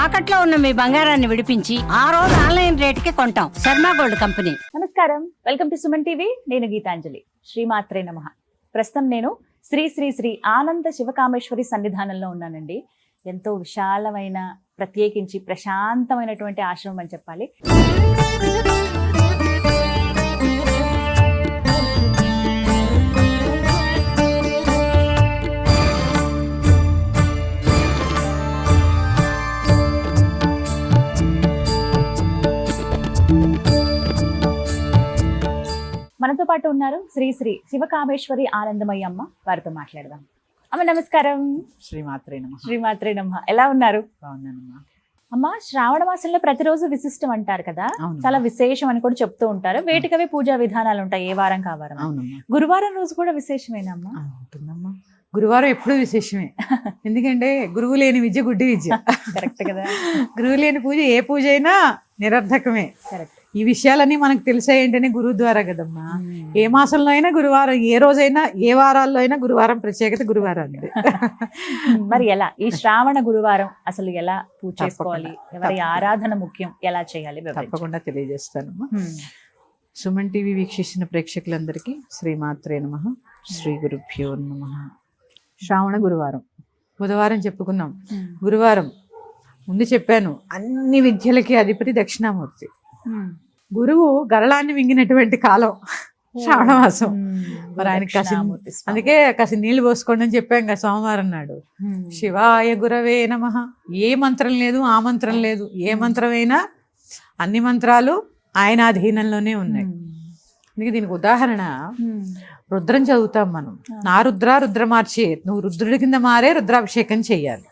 తాకట్లో ఉన్న మీ బంగారాన్ని విడిపించి ఆ రోజు ఆన్లైన్ రేటుకి కొంటాం. Sharma gold company. నమస్కారం, వెల్కమ్ టు సుమన్ టీవీ. నేను గీతాంజలి. శ్రీమాత్రే నమః. ప్రస్తుతం నేను శ్రీ శ్రీ శ్రీ ఆనంద శివకామేశ్వరి సన్నిధానంలో ఉన్నానండి. ఎంతో విశాలమైన, ప్రత్యేకించి ప్రశాంతమైనటువంటి ఆశ్రమం అని చెప్పాలి. మనతో పాటు ఉన్నారు శ్రీ శ్రీ శివకామేశ్వరి ఆనందమయ్య అమ్మ. వారితో మాట్లాడదాం. అమ్మ నమస్కారం. శ్రీమాత్రే నమః. శ్రీమాత్రే నమః. ఎలా ఉన్నారు? బాగున్నానమ్మా. అమ్మ, శ్రావణ మాసంలో ప్రతిరోజు విశిష్టం అంటారు కదా, అవును. చాలా విశేషం అని కూడా చెప్తూ ఉంటారు. వేటికవే పూజా విధానాలు ఉంటాయి, ఏ వారం కా వారం. అవునమ్మా. గురువారం రోజు కూడా విశేషమేనమ్మా? ఉంటుందమ్మా. గురువారం ఎప్పుడు విశేషమే. ఎందుకంటే గురువు లేని విద్య గుడ్డి విద్య. కరెక్ట్ కదా. గురువు లేని పూజ ఏ పూజ అయినా నిరర్ధకమే. కరెక్ట్. ఈ విషయాలన్నీ మనకు తెలిసాయంటేనే గురువు ద్వారా కదమ్మా. ఏ మాసంలో అయినా గురువారం, ఏ రోజైనా, ఏ వారాల్లో అయినా గురువారం ప్రత్యేకత గురువారానికి. మరి ఎలా ఈ శ్రావణ గురువారం అసలు ఎలా పూజ చేసుకోవాలి, ఎవరి ఆరాధన ముఖ్యం, ఎలా చేయాలి? తప్పకుండా తెలియజేస్తానమ్మా. సుమన్ టీవీ వీక్షిస్తున్న ప్రేక్షకులందరికీ శ్రీమాత్రే నమః, శ్రీ గురుభ్యో నమః. శ్రావణ గురువారం, బుధవారం చెప్పుకున్నాం. గురువారం ముందు చెప్పాను, అన్ని విద్యలకి అధిపతి దక్షిణామూర్తి. గురువు గరళాన్ని మింగినటువంటి కాలం శ్రావణ మాసం. మరి ఆయన అందుకే కాసి నీళ్లు పోసుకోండి అని చెప్పాం కదా సోమవారం నాడు. శివాయ గురవే నమః. ఏ మంత్రం లేదు, ఆ మంత్రం లేదు. ఏ మంత్రమైనా అన్ని మంత్రాలు ఆయన అధీనంలోనే ఉన్నాయి. అందుకే దీనికి ఉదాహరణ రుద్రం చదువుతాం మనం. నా రుద్ర రుద్రమార్చే, నువ్వు రుద్రుడి కింద మారే రుద్రాభిషేకం చెయ్యాలి.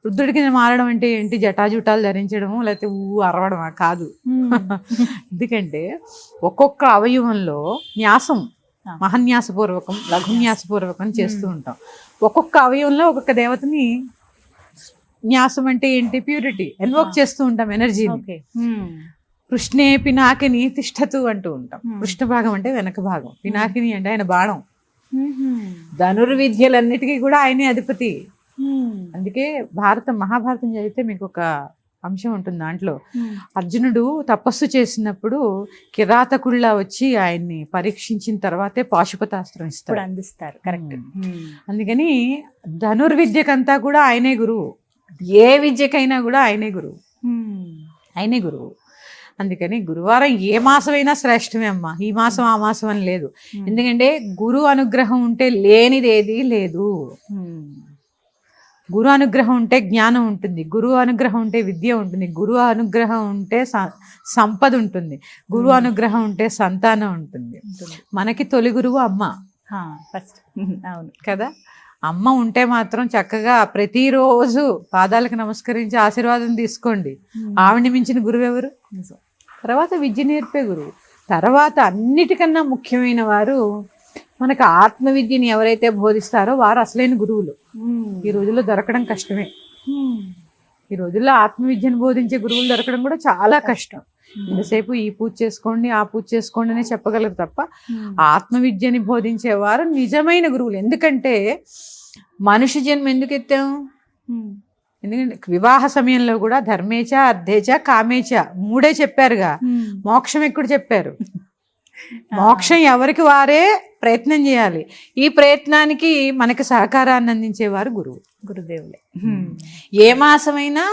రుద్రుడి కింద మారడం అంటే ఏంటి? జటాజుటాలు ధరించడము, లేకపోతే అరవడమా? కాదు. ఎందుకంటే ఒక్కొక్క అవయవంలో న్యాసం, మహన్యాసపూర్వకం, లఘున్యాసపూర్వకం చేస్తూ ఉంటాం. ఒక్కొక్క అవయవంలో ఒక్కొక్క దేవతని న్యాసం అంటే ఏంటి? ప్యూరిటీ ఎన్వోక్ చేస్తూ ఉంటాం, ఎనర్జీని. కృష్ణే పినాకిని తిష్టతు అంటూ ఉంటాం. కృష్ణ భాగం అంటే వెనక భాగం, పినాకిని అంటే ఆయన బాణం. ధనుర్విద్యలన్నిటికీ కూడా ఆయనే అధిపతి. అందుకే మహాభారతం చదివితే మీకు ఒక అంశం ఉంటుంది. దాంట్లో అర్జునుడు తపస్సు చేసినప్పుడు కిరాతకుళ్ళ వచ్చి ఆయన్ని పరీక్షించిన తర్వాతే పాశుపతాస్త్రం అందిస్తారు. కరెక్ట్. అందుకని ధనుర్విద్యకంతా కూడా ఆయనే గురువు. ఏ విద్యకైనా కూడా ఆయనే గురువు. ఆయనే గురువు. అందుకని గురువారం ఏ మాసమైనా శ్రేష్టమే అమ్మా. ఈ మాసం ఆ మాసం అని లేదు. ఎందుకంటే గురు అనుగ్రహం ఉంటే లేనిదేది లేదు. గురు అనుగ్రహం ఉంటే జ్ఞానం ఉంటుంది, గురు అనుగ్రహం ఉంటే విద్య ఉంటుంది, గురు అనుగ్రహం ఉంటే సంపద ఉంటుంది, గురు అనుగ్రహం ఉంటే సంతానం ఉంటుంది. మనకి తొలి గురువు అమ్మ. ఫస్ట్. అవును కదా. అమ్మ ఉంటే మాత్రం చక్కగా ప్రతిరోజు పాదాలకు నమస్కరించి ఆశీర్వాదం తీసుకోండి. ఆవిడని మించిన గురువు ఎవరు? తర్వాత విద్య నేర్పే గురువు. తర్వాత అన్నిటికన్నా ముఖ్యమైన వారు మనకు ఆత్మ విద్యని ఎవరైతే బోధిస్తారో వారు అసలైన గురువులు. ఈ రోజుల్లో దొరకడం కష్టమే. ఈ రోజుల్లో ఆత్మ విద్యను బోధించే గురువులు దొరకడం కూడా చాలా కష్టం. ఎంతసేపు ఈ పూజ చేసుకోండి, ఆ పూజ చేసుకోండి అనే చెప్పగలరు తప్ప ఆత్మ విద్యని బోధించేవారు నిజమైన గురువులు. ఎందుకంటే మనిషి జన్మ ఎందుకు ఎత్తాం? ఎందుకంటే వివాహ సమయంలో కూడా ధర్మేచ, అర్థేచ, కామేచ మూడే చెప్పారుగా. మోక్షం ఎక్కడ చెప్పారు? మోక్షం ఎవరికి వారే ప్రయత్నం చేయాలి. ఈ ప్రయత్నానికి మనకి సహకారాన్ని అందించేవారు గురువు, గురుదేవులే. ఏ మాసమైనా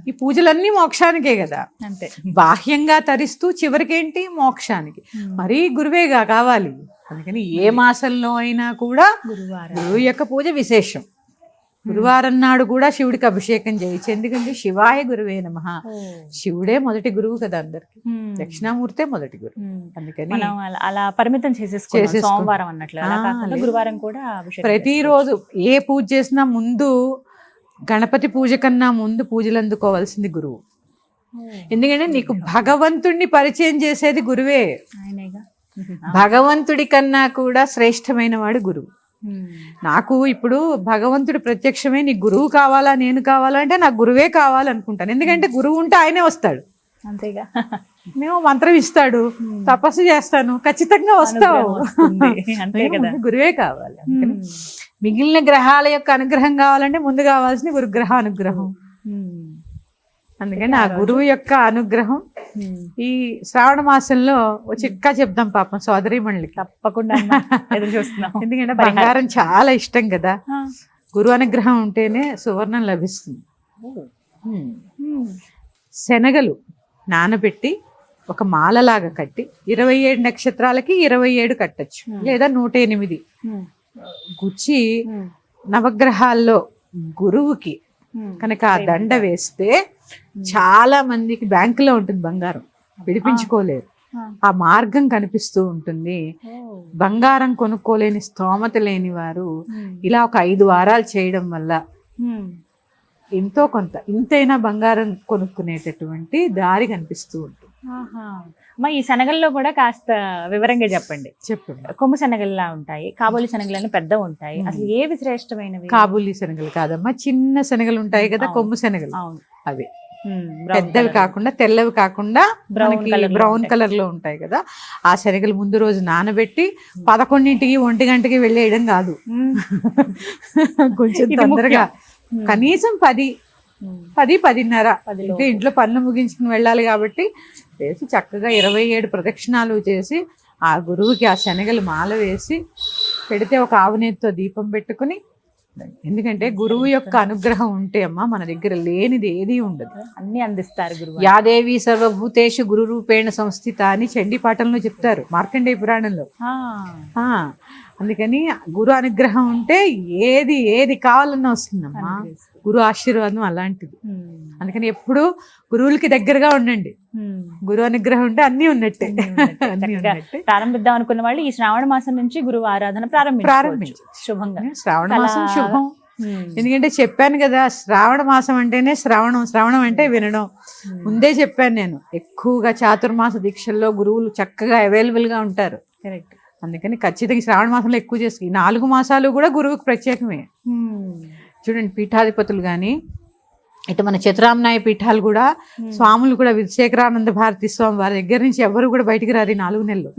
ఈ పూజలన్నీ మోక్షానికే కదా. అంతే. బాహ్యంగా తరిస్తూ చివరికేంటి? మోక్షానికి. మరీ గురువేగా కావాలి. అందుకని ఏ మాసంలో అయినా కూడా గురువు యొక్క పూజ విశేషం. గురువారం నాడు కూడా శివుడికి అభిషేకం చేయొచ్చు. ఎందుకంటే శివాయ గురువే నమః. శివుడే మొదటి గురువు కదా అందరికి. దక్షిణామూర్తే మొదటి గురువు. అందుకని అలా పరిమితం చేసేసుకోవాలి. సోమవారం అన్నట్లు గురువారం కూడా ప్రతిరోజు ఏ పూజ చేసినా ముందు గణపతి పూజ కన్నా ముందు పూజలు అందుకోవాల్సింది గురువు. ఎందుకంటే నీకు భగవంతుడిని పరిచయం చేసేది గురువే. భగవంతుడి కన్నా కూడా శ్రేష్టమైన వాడు గురువు. నాకు ఇప్పుడు భగవంతుడు ప్రత్యక్షమే, నీకు గురువు కావాలా, నేను కావాలా అంటే నాకు గురువే కావాలనుకుంటాను. ఎందుకంటే గురువు ఉంటే ఆయనే వస్తాడు. అంతేగా. మేము మంత్రం ఇస్తాడు, తపస్సు చేస్తాను, ఖచ్చితంగా వస్తావు. గురువే కావాలి. మిగిలిన గ్రహాల యొక్క అనుగ్రహం కావాలంటే ముందు కావాల్సిన గురుగ్రహ అనుగ్రహం. అందుకని ఆ గురువు యొక్క అనుగ్రహం ఈ శ్రావణ మాసంలో ఓ చిట్కా చెప్దాం పాపం సోదరీమణులకి. తప్పకుండా అమ్మా, ఎదురు చూస్తున్నాం. ఎందుకంటే బంగారం చాలా ఇష్టం కదా, గురు అనుగ్రహం ఉంటేనే సువర్ణం లభిస్తుంది. శనగలు నానబెట్టి ఒక మాలలాగా కట్టి 27 నక్షత్రాలకి 27 కట్టచ్చు, లేదా 108 గుచ్చి నవగ్రహాల్లో గురువుకి కనుక ఆ దండ వేస్తే చాలా మందికి బ్యాంకులో ఉంటుంది బంగారం, విడిపించుకోలేరు. ఆ మార్గం కనిపిస్తూ ఉంటుంది. బంగారం కొనుక్కోలేని స్తోమత లేని వారు ఇలా ఒక 5 వారాలు చేయడం వల్ల ఎంతో కొంత ఇంతైనా బంగారం కొనుక్కునేటటువంటి దారి కనిపిస్తూ ఉంటుంది. అమ్మా, ఈ శనగల్లో కూడా కాస్త వివరంగా చెప్పండి. చెప్పండి. కొమ్ము శనగల్లా ఉంటాయి, కాబోలి శనగలని పెద్ద ఉంటాయి, అసలు ఏవి శ్రేష్టమైనవి? కాబూలి శనగలు కాదమ్మా, చిన్న శనగలు ఉంటాయి కదా, కొమ్ము శనగలు. అవి పెద్దవి కాకుండా, తెల్లవి కాకుండా బ్రౌన్ కలర్ లో ఉంటాయి కదా, ఆ శనగలు ముందు రోజు నానబెట్టి 11ంటికి 1 గంటకి వెళ్ళేయడం కాదు, కొంచెం తొందరగా కనీసం 10-10:30 అంటే ఇంట్లో పనులు ముగించుకుని వెళ్ళాలి కాబట్టి వేసి చక్కగా 27 ప్రదక్షిణాలు చేసి ఆ గురువుకి ఆ శనగలు మాల వేసి పెడితే ఒక ఆవునేతితో దీపం పెట్టుకుని, ఎందుకంటే గురువు యొక్క అనుగ్రహం ఉంటే అమ్మా మన దగ్గర లేనిది ఏది ఉండదు, అన్ని అందిస్తారు గురువు. యాదేవి సర్వభూతేషు గురు రూపేణ సంస్థిత అని చండీ పాఠంలో చెప్తారు, మార్కండేయ పురాణంలో. అందుకని గురు అనుగ్రహం ఉంటే ఏది కావాలన్నా వస్తుందమ్మా, గురు ఆశీర్వాదం అలాంటిది. అందుకని ఎప్పుడు గురువులకి దగ్గరగా ఉండండి, గురు అనుగ్రహం ఉంటే అన్ని ఉన్నట్టే. ప్రారంభిద్దాం అనుకున్న వాళ్ళు ఈ శ్రావణ మాసం నుంచి గురువు ఆరాధన ప్రారంభించు శుభంగా. శ్రావణ మాసం శుభం, ఎందుకంటే చెప్పాను కదా, శ్రావణ మాసం అంటేనే శ్రవణం అంటే వినడం. ముందే చెప్పాను నేను, ఎక్కువగా చాతుర్మాస దీక్షల్లో గురువులు చక్కగా అవైలబుల్ గా ఉంటారు. కరెక్ట్. అందుకని ఖచ్చితంగా శ్రావణ మాసంలో ఎక్కువ చేసుకుని 4 మాసాలు కూడా గురువుకి ప్రత్యేకమే. చూడండి, పీఠాధిపతులు కానీ ఇటు మన చతురామ్నాయ పీఠాలు కూడా, స్వాములు కూడా, విశేఖరానంద భారతి స్వామి వారి దగ్గర నుంచి ఎవరు కూడా బయటికి రాదు 4 నెలలు,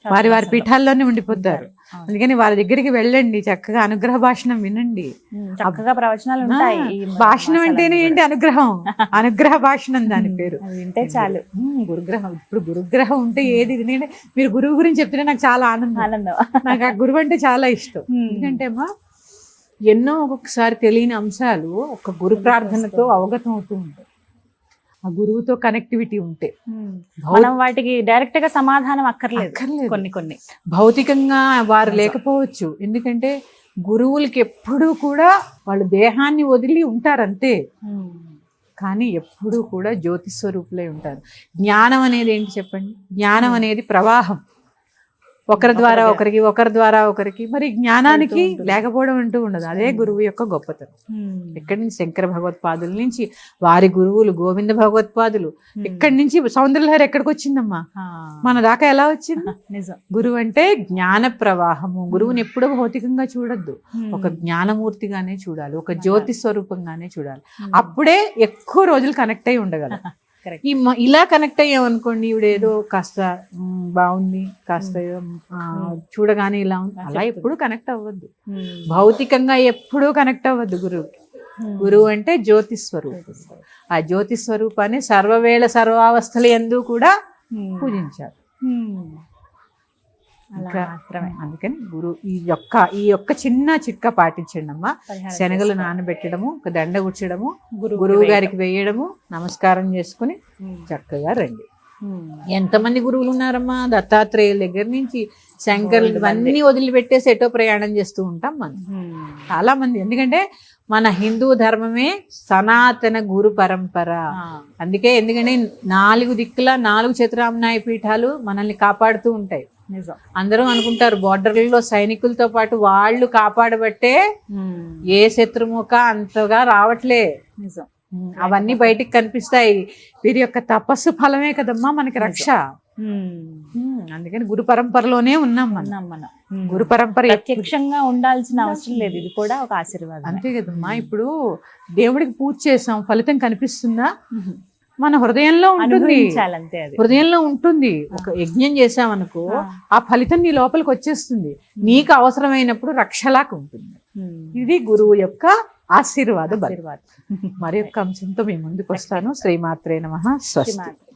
వారి పీఠాల్లోనే ఉండిపోతారు. అందుకని వారి దగ్గరికి వెళ్ళండి, చక్కగా అనుగ్రహ భాషణం వినండి. చక్కగా ప్రవచనాలు ఉంటాయి. భాషణం అంటేనే ఏంటి, అనుగ్రహం, అనుగ్రహ భాషణం దాని పేరు. వింటే చాలు. గురుగ్రహం, ఇప్పుడు గురుగ్రహం ఉంటే ఏది, ఎందుకంటే మీరు గురువు గురించి చెప్తేనే నాకు చాలా ఆనందం. నాకు ఆ గురువు అంటే చాలా ఇష్టం. ఎందుకంటే అమ్మా ఎన్నో ఒక్కొక్కసారి తెలియని అంశాలు ఒక గురు ప్రార్థనతో అవగతం అవుతూ ఉంటాయి. ఆ గురువుతో కనెక్టివిటీ ఉంటే మనం వాటికి డైరెక్ట్ గా సమాధానం అక్కర్లేదు. కొన్ని భౌతికంగా వారు లేకపోవచ్చు, ఎందుకంటే గురువులకి ఎప్పుడూ కూడా వాళ్ళు దేహాన్ని వదిలి ఉంటారంతే, కానీ ఎప్పుడూ కూడా జ్యోతి స్వరూపులై ఉంటారు. జ్ఞానం అనేది ఏంటి చెప్పండి, జ్ఞానం అనేది ప్రవాహం, ఒకరి ద్వారా ఒకరికి. మరి జ్ఞానానికి లేకపోవడం అంటూ ఉండదు, అదే గురువు యొక్క గొప్పతనం. ఎక్కడి నుంచి శంకర భగవత్పాదుల నుంచి వారి గురువులు గోవింద భగవత్పాదులు, ఎక్కడి నుంచి సౌందర్యలహరి ఎక్కడికి వచ్చిందమ్మా, మన దాకా ఎలా వచ్చింది? నిజం. గురువు అంటే జ్ఞాన ప్రవాహము. గురువుని ఎప్పుడూ భౌతికంగా చూడొద్దు, ఒక జ్ఞానమూర్తిగానే చూడాలి, ఒక జ్యోతి స్వరూపంగానే చూడాలి. అప్పుడే ఎక్కువ రోజులు కనెక్ట్ అయి ఉండగలం. ఇలా కనెక్ట్ అయ్యామనుకోండి, ఇవిడేదో కాస్త బాగుంది, కాస్త చూడగానే ఇలా ఉంది, అలా ఎప్పుడు కనెక్ట్ అవ్వద్దు. భౌతికంగా ఎప్పుడూ కనెక్ట్ అవ్వద్దు గురువుకి. గురువు అంటే జ్యోతి స్వరూపం. ఆ జ్యోతి స్వరూపాన్ని సర్వవేళ సర్వావస్థల యందు కూడా పూజించారు. అందుకని ఈ యొక్క చిన్న చిట్కా పాటించండి అమ్మా. శనగలు నానబెట్టడము, ఒక దండ గుచ్చడము, గురువు గారికి వేయడము, నమస్కారం చేసుకుని చక్కగా రండి. ఎంతమంది గురువులు ఉన్నారమ్మా, దత్తాత్రేయుల దగ్గర నుంచి శంకరులు ఇవన్నీ వదిలిపెట్టేసి ఎటో ప్రయాణం చేస్తూ ఉంటాం మనం చాలా మంది. ఎందుకంటే మన హిందూ ధర్మమే సనాతన గురు పరంపర. ఎందుకంటే 4 దిక్కుల 4 చతురామ్నాయ పీఠాలు మనల్ని కాపాడుతూ ఉంటాయి. అందరూ అనుకుంటారు బోర్డర్లలో సైనికులతో పాటు వాళ్ళు కాపాడబట్టే ఏ శత్రుముఖ అంతగా రావట్లే. నిజం. అవన్నీ బయటికి కనిపిస్తాయి. వీరి యొక్క తపస్సు ఫలమే కదమ్మా మనకి రక్ష. అందుకని గురు పరంపరలోనే ఉన్నాం మనం. గురు పరంపర ప్రత్యక్షంగా ఉండాల్సిన అవసరం లేదు, ఇది కూడా ఒక ఆశీర్వాదం. అంతే కదమ్మా. ఇప్పుడు దేవుడికి పూజ చేసాం, ఫలితం కనిపిస్తుందా? మన హృదయంలో ఉంటుంది, హృదయంలో ఉంటుంది. ఒక యజ్ఞం చేసామనుకో, ఆ ఫలితం నీ లోపలికి వచ్చేస్తుంది, నీకు అవసరమైనప్పుడు రక్షలాగా ఉంటుంది. ఇది గురువు యొక్క ఆశీర్వాద బలం. ఆశీర్వాదం. మరి యొక్క అంశంతో మీ ముందుకు వస్తాను. శ్రీమాత్రే నమః. స్వస్తి. శ్రీమాత్రే.